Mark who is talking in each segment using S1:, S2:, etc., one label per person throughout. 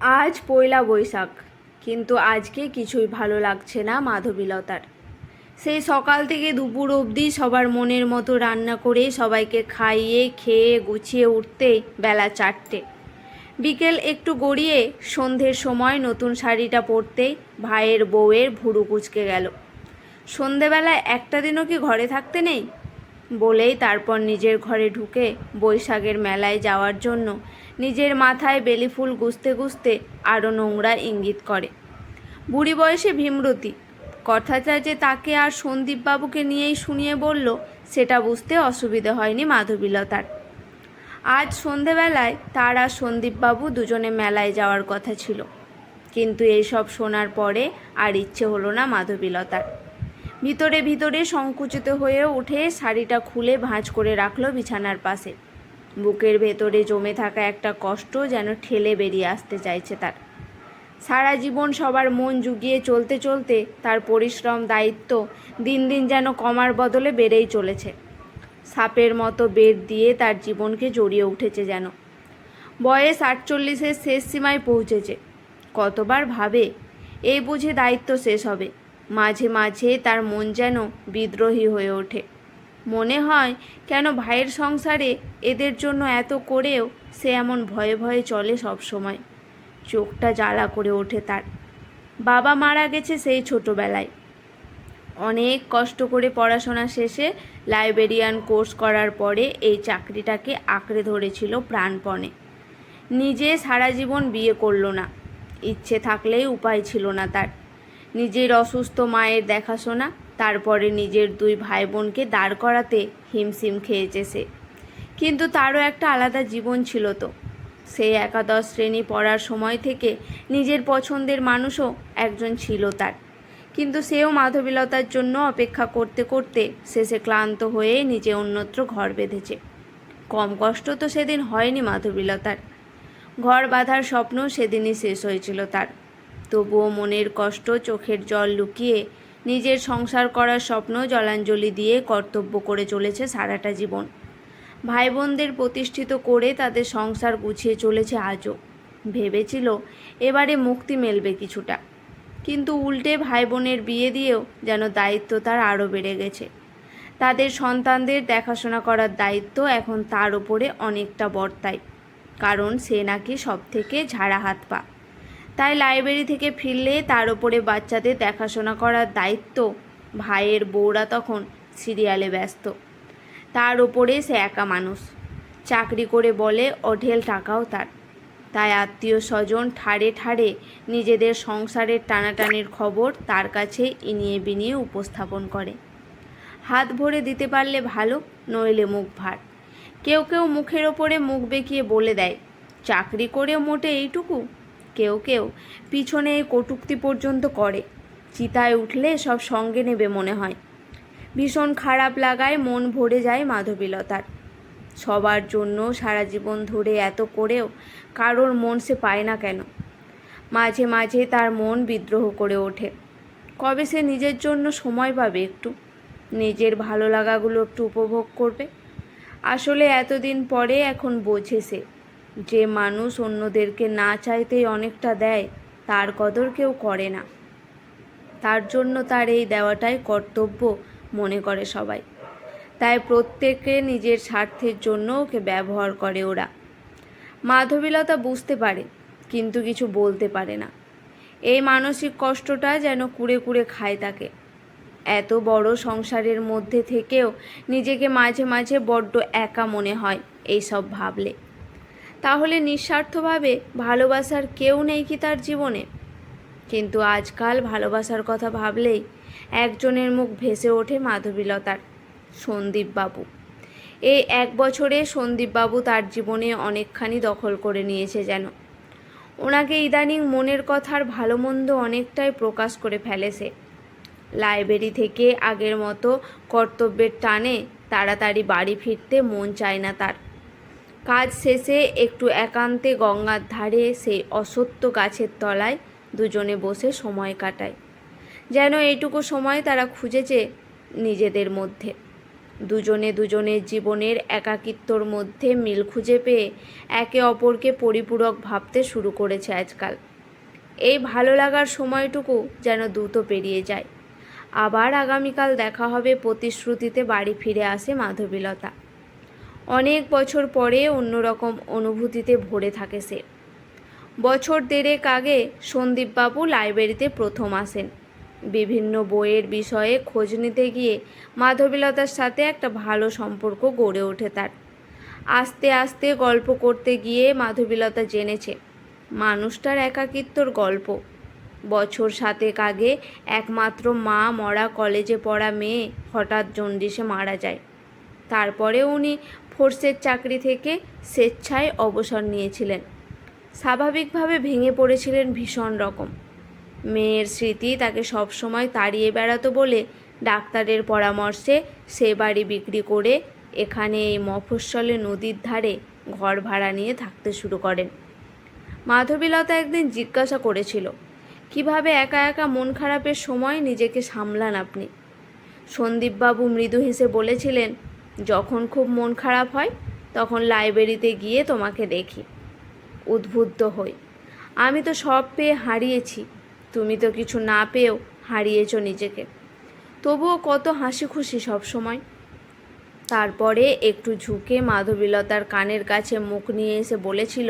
S1: আজ পয়লা বৈশাখ, কিন্তু আজকে কিছুই ভালো লাগছে না মাধবীলতার। সেই সকাল থেকে দুপুর অবধি সবার মনের মতো রান্না করে সবাইকে খাইয়ে খেয়ে গুছিয়ে উঠতে বেলা 4টে। বিকেল একটু গড়িয়ে সন্ধ্যের সময় নতুন শাড়িটা পরতেই ভাইয়ের বউয়ের ভুরু কুঁচকে গেল। সন্ধেবেলায় একটা দিনও কি ঘরে থাকতে নেই বলেই তারপর নিজের ঘরে ঢুকে বৈশাখের মেলায় যাওয়ার জন্য নিজের মাথায় বেলি ফুল গুছতে গুছতে আরও নোংরা ইঙ্গিত করে। বুড়ি বয়সে ভীমরতি কথাটা যে তাকে আর সন্দীপবাবুকে নিয়েই শুনিয়ে বলল, সেটা বুঝতে অসুবিধে হয়নি মাধবীলতার। আজ সন্ধেবেলায় তার আর সন্দীপবাবু দুজনে মেলায় যাওয়ার কথা ছিল, কিন্তু এইসব শোনার পরে আর ইচ্ছে হলো না মাধবীলতার। ভিতরে ভিতরে সংকুচিত হয়ে উঠে শাড়িটা খুলে ভাঁজ করে রাখলো বিছানার পাশে। বুকের ভেতরে জমে থাকা একটা কষ্ট যেন ঠেলে বেরিয়ে আসতে চাইছে তার। সারা জীবন সবার মন জুগিয়ে চলতে চলতে তার পরিশ্রম দায়িত্ব দিন দিন যেন কমার বদলে বেড়েই চলেছে। সাপের মতো বের দিয়ে তার জীবনকে জড়িয়ে উঠেছে যেন। বয়স 48-এর শেষ সীমায় পৌঁছেছে। কতবার ভাবে এই বুঝে দায়িত্ব শেষ হবে। মাঝে মাঝে তার মন যেন বিদ্রোহী হয়ে ওঠে। মনে হয় কেন ভাইয়ের সংসারে এদের জন্য এত করেও সে এমন ভয়ে ভয়ে চলে সব সময়। চোখটা জ্বালা করে ওঠে তার। বাবা মারা গেছে সেই ছোটোবেলায়। অনেক কষ্ট করে পড়াশোনা শেষে লাইব্রেরিয়ান কোর্স করার পরে এই চাকরিটাকে আঁকড়ে ধরেছিল প্রাণপণে। নিজে সারা জীবন বিয়ে করলো না, ইচ্ছে থাকলেই উপায় ছিল না তার। নিজের অসুস্থ মায়ের দেখাশোনা, তারপরে নিজের 2 ভাই বোনকে দাঁড় করাতে হিমশিম খেয়েছে সে। কিন্তু তারও একটা আলাদা জীবন ছিল তো। সেই একাদশ শ্রেণী পড়ার সময় থেকে নিজের পছন্দের মানুষও একজন ছিল তার, কিন্তু সেও মাধবীলতার জন্য অপেক্ষা করতে করতে শেষে ক্লান্ত হয়ে নিজে অন্যত্র ঘর বেঁধেছে। কম কষ্ট তো সেদিন হয়নি মাধবীলতার। ঘর বাঁধার স্বপ্ন সেদিনই শেষ হয়েছিল তার। তবুও মনের কষ্ট চোখের জল লুকিয়ে নিজের সংসার করার স্বপ্ন জলাঞ্জলি দিয়ে কর্তব্য করে চলেছে সারাটা জীবন। ভাই বোনদের প্রতিষ্ঠিত করে তাদের সংসার গুছিয়ে চলেছে আজও। ভেবেছিল এবারে মুক্তি মেলবে কিছুটা, কিন্তু উল্টে ভাই বোনের বিয়ে দিয়েও যেন দায়িত্ব তার আরও বেড়ে গেছে। তাদের সন্তানদের দেখাশোনা করার দায়িত্ব এখন তার ওপরে অনেকটা বর্তায়, কারণ সে নাকি সব থেকে ঝাড়া হাত পা। তাই লাইব্রেরি থেকে ফিরলে তার ওপরে বাচ্চাদের দেখাশোনা করার দায়িত্ব। ভাইয়ের বউরা তখন সিরিয়ালে ব্যস্ত। তার ওপরে সে একা মানুষ, চাকরি করে বলে অঢেল টাকাও তার। তাই আত্মীয় স্বজন ঠাড়ে ঠাড়ে নিজেদের সংসারের টানাটানির খবর তার কাছে ইনিয়ে বিনিয়ে উপস্থাপন করে। হাত ভরে দিতে পারলে ভালো, নইলে মুখ ভার। কেউ কেউ মুখের ওপরে মুখ বেঁকিয়ে বলে দেয়, চাকরি করে মোটে এইটুকু। কেউ কেউ পিছনে কটূক্তি পর্যন্ত করে। চিতায় উঠলে সব সঙ্গে নেবে মনে হয়। ভীষণ খারাপ লাগায় মন ভরে যায় মাধবীলতার। সবার জন্য সারা জীবন ধরে এত করেও কারোর মন সে পায় না কেন। মাঝে মাঝে তার মন বিদ্রোহ করে ওঠে। কবে সে নিজের জন্য সময় পাবে, একটু নিজের ভালো লাগাগুলো একটু উপভোগ করবে। আসলে এতদিন পরে এখন বোঝে সে, যে মানুষ অন্যদেরকে না চাইতেই অনেকটা দেয়, তার কদর কেউ করে না। তার জন্য তার এই দেওয়াটাই কর্তব্য মনে করে সবাই। তাই প্রত্যেকে নিজের স্বার্থের জন্য ওকে ব্যবহার করে ওরা। মাধবীলতা বুঝতে পারে, কিন্তু কিছু বলতে পারে না। এই মানসিক কষ্টটা যেন কুড়ে কুড়ে খায় তাকে। এত বড় সংসারের মধ্যে থেকেও নিজেকে মাঝে মাঝে বড্ড একা মনে হয় এইসব ভাবলে। তাহলে নিঃস্বার্থভাবে ভালোবাসার কেউ নেই কি তার জীবনে? কিন্তু আজকাল ভালোবাসার কথা ভাবলেই একজনের মুখ ভেসে ওঠে মাধবীলতার, সন্দীপবাবু। এই 1 বছরে সন্দীপবাবু তার জীবনে অনেকখানি দখল করে নিয়েছে যেন। ওনাকে ইদানিং মনের কথার ভালো মন্দ অনেকটাই প্রকাশ করে ফেলে সে। লাইব্রেরি থেকে আগের মতো কর্তব্যের টানে তাড়াতাড়ি বাড়ি ফিরতে মন চায় না তার। কাজ শেষে একটু একান্তে গঙ্গার ধারে সেই অসত্য গাছের তলায় দুজনে বসে সময় কাটায়। যেন এইটুকু সময় তারা খুঁজেছে নিজেদের মধ্যে। দুজনে দুজনের জীবনের একাকিত্বর মধ্যে মিল খুঁজে পেয়ে একে অপরকে পরিপূরক ভাবতে শুরু করেছে আজকাল। এই ভালো লাগার সময়টুকু যেন দ্রুত পেরিয়ে যায়। আবার আগামীকাল দেখা হবে প্রতিশ্রুতিতে বাড়ি ফিরে আসে মাধবীলতা। অনেক বছর পরে অন্যরকম অনুভূতিতে ভরে থাকে সে। বছর দেড়েক আগে সন্দীপবাবু লাইব্রেরিতে প্রথম আসেন। বিভিন্ন বইয়ের বিষয়ে খোঁজ নিতে গিয়ে মাধবীলতার সাথে একটা ভালো সম্পর্ক গড়ে ওঠে তার। আস্তে আস্তে গল্প করতে গিয়ে মাধবীলতা জেনেছে মানুষটার একাকিত্বর গল্প। বছর 7 আগে একমাত্র মা মরা কলেজে পড়া মেয়ে হঠাৎ জন্ডিসে মারা যায়। তারপরে উনি ফোর্সের চাকরি থেকে স্বেচ্ছায় অবসর নিয়েছিলেন। স্বাভাবিকভাবে ভেঙে পড়েছিলেন ভীষণ রকম। মেয়ের স্মৃতি তাকে সবসময় তাড়িয়ে বেড়াতো বলে ডাক্তারের পরামর্শে সে বাড়ি বিক্রি করে এখানে এই মফস্বলে নদীর ধারে ঘর ভাড়া নিয়ে থাকতে শুরু করেন। মাধবীলতা একদিন জিজ্ঞাসা করেছিল, কিভাবে একা একা মন খারাপের সময় নিজেকে সামলান আপনি? সন্দীপবাবু মৃদু হেসে বলেছিলেন, যখন খুব মন খারাপ হয় তখন লাইব্রেরিতে গিয়ে তোমাকে দেখি, উদ্বুদ্ধ হই। আমি তো সব পেয়ে হারিয়েছি, তুমি তো কিছু না পেয়েও হারিয়েছ নিজেকে। তবুও কত হাসি খুশি সবসময়। তারপরে একটু ঝুঁকে মাধবীলতার কানের কাছে মুখ নিয়ে এসে বলেছিল,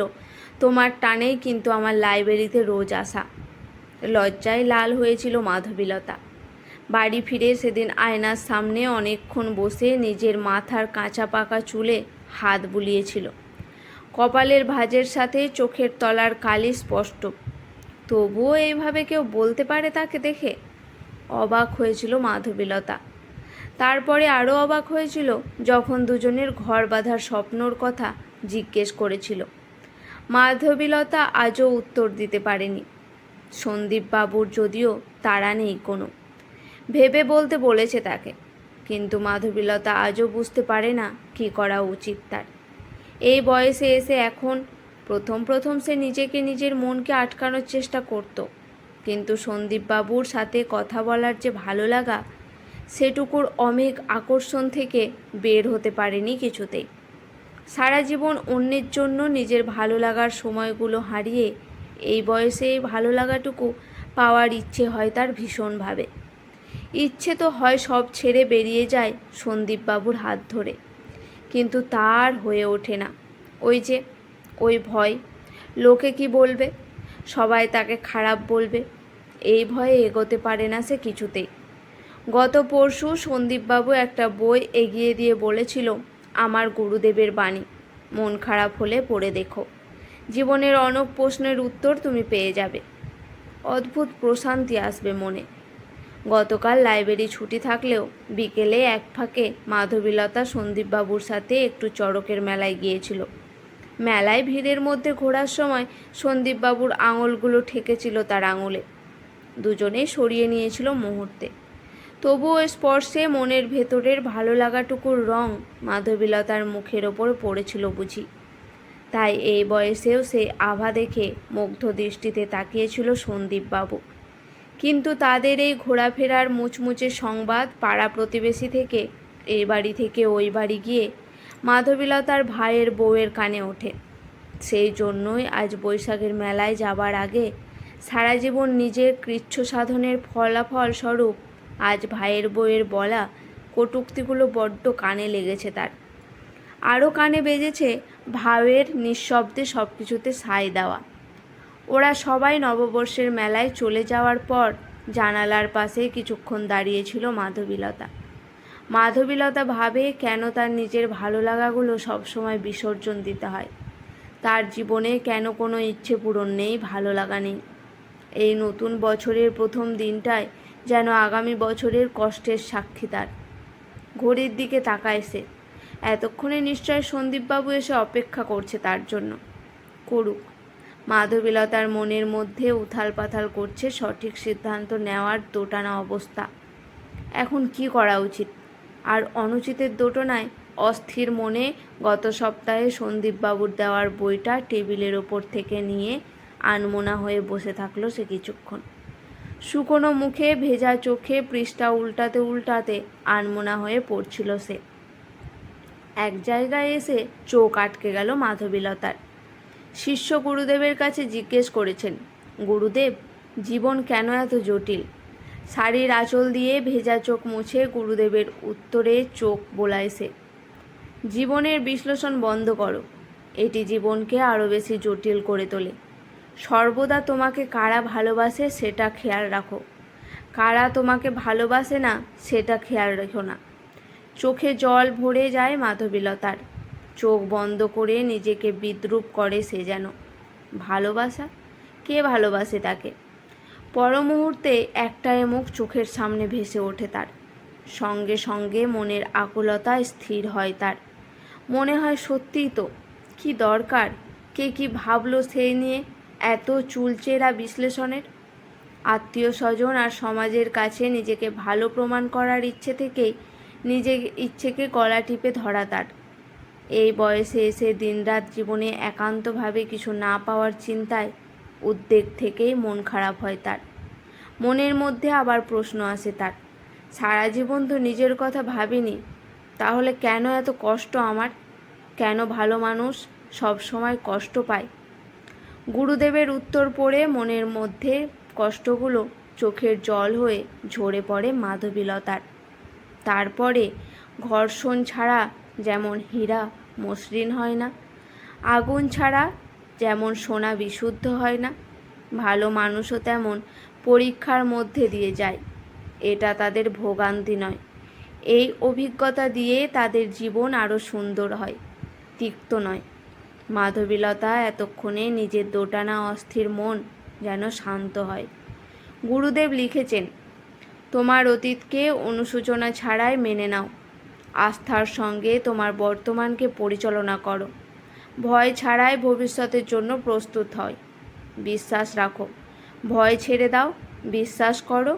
S1: তোমার টানেই কিন্তু আমার লাইব্রেরিতে রোজ আসা। লজ্জায় লাল হয়েছিল মাধবীলতা। বাড়ি ফিরে সেদিন আয়নার সামনে অনেকক্ষণ বসে নিজের মাথার কাঁচা পাকা চুলে হাত বুলিয়েছিল। কপালের ভাঁজের সাথে চোখের তলার কালি স্পষ্ট। তবুও এইভাবে কেউ বলতে পারে তাকে দেখে? অবাক হয়েছিল মাধবীলতা। তারপরে আরও অবাক হয়েছিল যখন দুজনের ঘর বাঁধার স্বপ্নর কথা জিজ্ঞেস করেছিল। মাধবীলতা আজও উত্তর দিতে পারেনি। সন্দীপবাবুর যদিও তাড়া নেই কোনো, ভেবে বলতে বলেছে তাকে, কিন্তু মাধবীলতা আজও বুঝতে পারে না কী করা উচিত তার। এই বয়সে এসে এখন প্রথম সে নিজের মনকে আটকানোর চেষ্টা করত, কিন্তু সন্দীপবাবুর সাথে কথা বলার যে ভালো লাগা, সেটুকুর অমেঘ আকর্ষণ থেকে বের হতে পারেনি কিছুতেই। সারা জীবন অন্যের জন্য নিজের ভালো লাগার সময়গুলো হারিয়ে এই বয়সে এই ভালো লাগাটুকু পাওয়ার ইচ্ছে হয় তার ভীষণভাবে। ইচ্ছে তো হয় সব ছেড়ে বেরিয়ে যায় সন্দীপবাবুর হাত ধরে, কিন্তু তার হয়ে ওঠে না। ওই ভয়, লোকে কি বলবে, সবাই তাকে খারাপ বলবে, এই ভয়ে এগোতে পারে না সে কিছুতেই। গত পরশু সন্দীপবাবু একটা বই এগিয়ে দিয়ে বলেছিল, আমার গুরুদেবের বাণী, মন খারাপ হলে পড়ে দেখো, জীবনের অনেক প্রশ্নের উত্তর তুমি পেয়ে যাবে, অদ্ভুত প্রশান্তি আসবে মনে। গতকাল লাইব্রেরি ছুটি থাকলেও বিকেলে এক ফাঁকে মাধবীলতা সন্দীপবাবুর সাথে একটু চড়কের মেলায় গিয়েছিল। মেলায় ভিড়ের মধ্যে ঘোরার সময় সন্দীপবাবুর আঙুলগুলো ঠেকেছিল তার আঙুলে। দুজনেই সরিয়ে নিয়েছিল মুহূর্তে। তবুও স্পর্শে মনের ভেতরের ভালো লাগাটুকুর রং মাধবীলতার মুখের ওপর পড়েছিল বুঝি। তাই এই বয়সেও সে আভা দেখে মুগ্ধ দৃষ্টিতে তাকিয়েছিল সন্দীপবাবু। কিন্তু তাদের এই ঘোরাফেরার মুচমুচে সংবাদ পাড়া প্রতিবেশী থেকে এই বাড়ি থেকে ওই বাড়ি গিয়ে মাধবীলতার ভাইয়ের বউয়ের কানে ওঠে। সেই জন্যই আজ বৈশাখের মেলায় যাবার আগে সারা জীবন নিজের কৃচ্ছ সাধনের ফলাফল স্বরূপ আজ ভাইয়ের বউয়ের বলা কটূক্তিগুলো বড্ড কানে লেগেছে তার। আরও কানে বেজেছে ভাইয়ের নিঃশব্দে সব কিছুতে সায় দেওয়া। ওরা সবাই নববর্ষের মেলায় চলে যাওয়ার পর জানালার পাশে কিছুক্ষণ দাঁড়িয়েছিল মাধবীলতা ভাবে কেন তার নিজের ভালো লাগাগুলো সবসময় বিসর্জন দিতে হয়। তার জীবনে কেন কোনো ইচ্ছে পূরণ নেই, ভালো লাগা নেই। এই নতুন বছরের প্রথম দিনটায় যেন আগামী বছরের কষ্টের সাক্ষী তার। ঘড়ির দিকে তাকায় সে। এতক্ষণে নিশ্চয় সন্দীপবাবু এসে অপেক্ষা করছে তার জন্য। করুক। মাধবীলতার মনের মধ্যে উথাল পাথাল করছে সঠিক সিদ্ধান্ত নেওয়ার দোটানা অবস্থা। এখন কি করা উচিত আর অনুচিতের দোটানায় অস্থির মনে গত সপ্তাহে সন্দীপবাবুর দেওয়ার বইটা টেবিলের ওপর থেকে নিয়ে আনমনা হয়ে বসে থাকলো সে কিছুক্ষণ। শুকনো মুখে ভেজা চোখে পৃষ্ঠা উল্টাতে উল্টাতে আনমনা হয়ে পড়ছিল সে। এক জায়গায় এসে চোখ আটকে গেল মাধবীলতার। শিষ্য গুরুদেবের কাছে জিজ্ঞেস করেছেন, গুরুদেব, জীবন কেন এত জটিল? শাড়ির আঁচল দিয়ে ভেজা চোখ মুছে গুরুদেবের উত্তরে চোখ বোলায় সে। জীবনের বিশ্লেষণ বন্ধ করো, এটি জীবনকে আরও বেশি জটিল করে তোলে। সর্বদা তোমাকে কারা ভালোবাসে সেটা খেয়াল রাখো, কারা তোমাকে ভালোবাসে না সেটা খেয়াল রেখো না। চোখে জল ভরে যায় মাধবীলতার। চোখ বন্ধ করে নিজেকে বিদ্রূপ করে সে যেন। ভালোবাসা? কে ভালোবাসে তাকে? পর মুহূর্তে একটাই মুখ চোখের সামনে ভেসে ওঠে তার। সঙ্গে সঙ্গে মনের আকুলতা স্থির হয় তার। মনে হয় সত্যিই তো, কি দরকার, কে কি ভাবলো সেই নিয়ে এত চুলচেরা বিশ্লেষণের? আত্মীয় স্বজন আর সমাজের কাছে নিজেকে ভালো প্রমাণ করার ইচ্ছে থেকেই নিজের ইচ্ছেকে গলা টিপে ধরা তার। এই বয়সে এসে দিনরাত জীবনে একান্তভাবে কিছু না পাওয়ার চিন্তায় উদ্বেগ থেকেই মন খারাপ হয় তার। মনের মধ্যে আবার প্রশ্ন আসে তার, সারা জীবন তো নিজের কথা ভাবিনি, তাহলে কেন এত কষ্ট আমার? কেন ভালো মানুষ সব সময় কষ্ট পায়? গুরুদেবের উত্তর পড়ে মনের মধ্যে কষ্টগুলো চোখের জল হয়ে ঝরে পড়ে মাধবীলতার। তারপরে ঘর্ষণ ছাড়া যেমন হীরা মসৃণ হয় না, আগুন ছাড়া যেমন সোনা বিশুদ্ধ হয় না, ভালো মানুষও তেমন পরীক্ষার মধ্যে দিয়ে যায়। এটা তাদের ভোগান্তি নয়, এই অভিজ্ঞতা দিয়ে তাদের জীবন আরও সুন্দর হয়, তিক্ত নয়। মাধবীলতা এতক্ষণে নিজের দোটানা অস্থির মন যেন শান্ত হয়। গুরুদেব লিখেছেন, তোমার অতীতকে অনুশোচনা ছাড়াই মেনে নাও, আস্থার সঙ্গে তোমার বর্তমানকে পরিচালনা করো, ভয় ছাড়াই ভবিষ্যতের জন্য প্রস্তুত হয়। বিশ্বাস রাখো, ভয় ছেড়ে দাও, বিশ্বাস করো।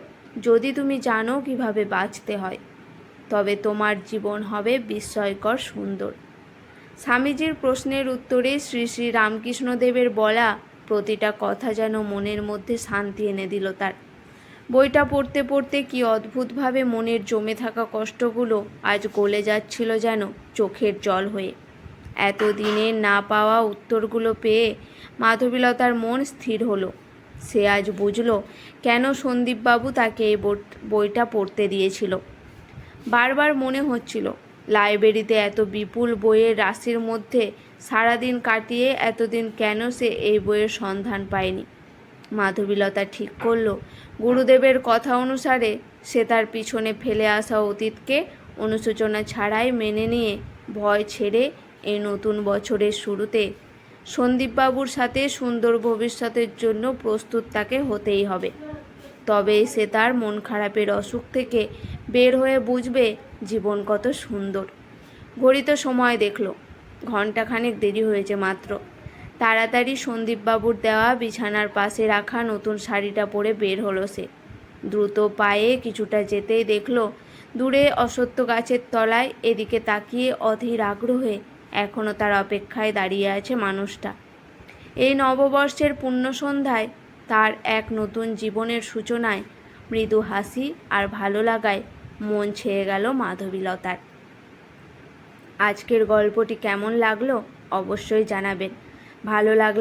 S1: যদি তুমি জানো কিভাবে বাঁচতে হয়, তবে তোমার জীবন হবে বিস্ময়কর সুন্দর। স্বামীজির প্রশ্নের উত্তরে শ্রী শ্রী রামকৃষ্ণদেবের বলা প্রতিটা কথা যেন মনের মধ্যে শান্তি এনে দিল তার। বইটা পড়তে পড়তে কি অদ্ভুতভাবে মনের জমে থাকা কষ্টগুলো আজ গলে যাচ্ছিল যেন চোখের জল হয়ে। এতদিনের না পাওয়া উত্তরগুলো পেয়ে মাধবীলতার মন স্থির হলো। সে আজ বুঝল কেন সন্দীপবাবু তাকে এই বইটা পড়তে দিয়েছিল। বারবার মনে হচ্ছিল, লাইব্রেরিতে এত বিপুল বইয়ের রাশির মধ্যে সারাদিন কাটিয়ে এতদিন কেন সে এই বইয়ের সন্ধান পায়নি। মাধবীলতা ঠিক করল, গুরুদেবের কথা অনুসারে সে তার পিছনে ফেলে আসা অতীতকে অনুশোচনা ছাড়াই মেনে নিয়ে ভয় ছেড়ে এই নতুন বছরের শুরুতে সন্দীপবাবুর সাথে সুন্দর ভবিষ্যতের জন্য প্রস্তুত তাকে হতেই হবে। তবেই সে তার মন খারাপের অসুখ থেকে বের হয়ে বুঝবে জীবন কত সুন্দর। ঘড়িতে সময় দেখল, ঘণ্টাখানেক দেরি হয়েছে মাত্র। তাড়াতাড়ি সন্দীপবাবুর দেওয়া বিছানার পাশে রাখা নতুন শাড়িটা পরে বের হলো সে। দ্রুত পায়ে কিছুটা যেতেই দেখল দূরে অশ্বত্থ গাছের তলায় এদিকে তাকিয়ে অধীর আগ্রহে এখনও তার অপেক্ষায় দাঁড়িয়ে আছে মানুষটা। এই নববর্ষের পূর্ণ সন্ধ্যায় তার এক নতুন জীবনের সূচনায় মৃদু হাসি আর ভালো লাগায় মন ছেয়ে গেল মাধবীলতার। আজকের গল্পটি কেমন লাগলো অবশ্যই জানাবেন। ভালো লাগলে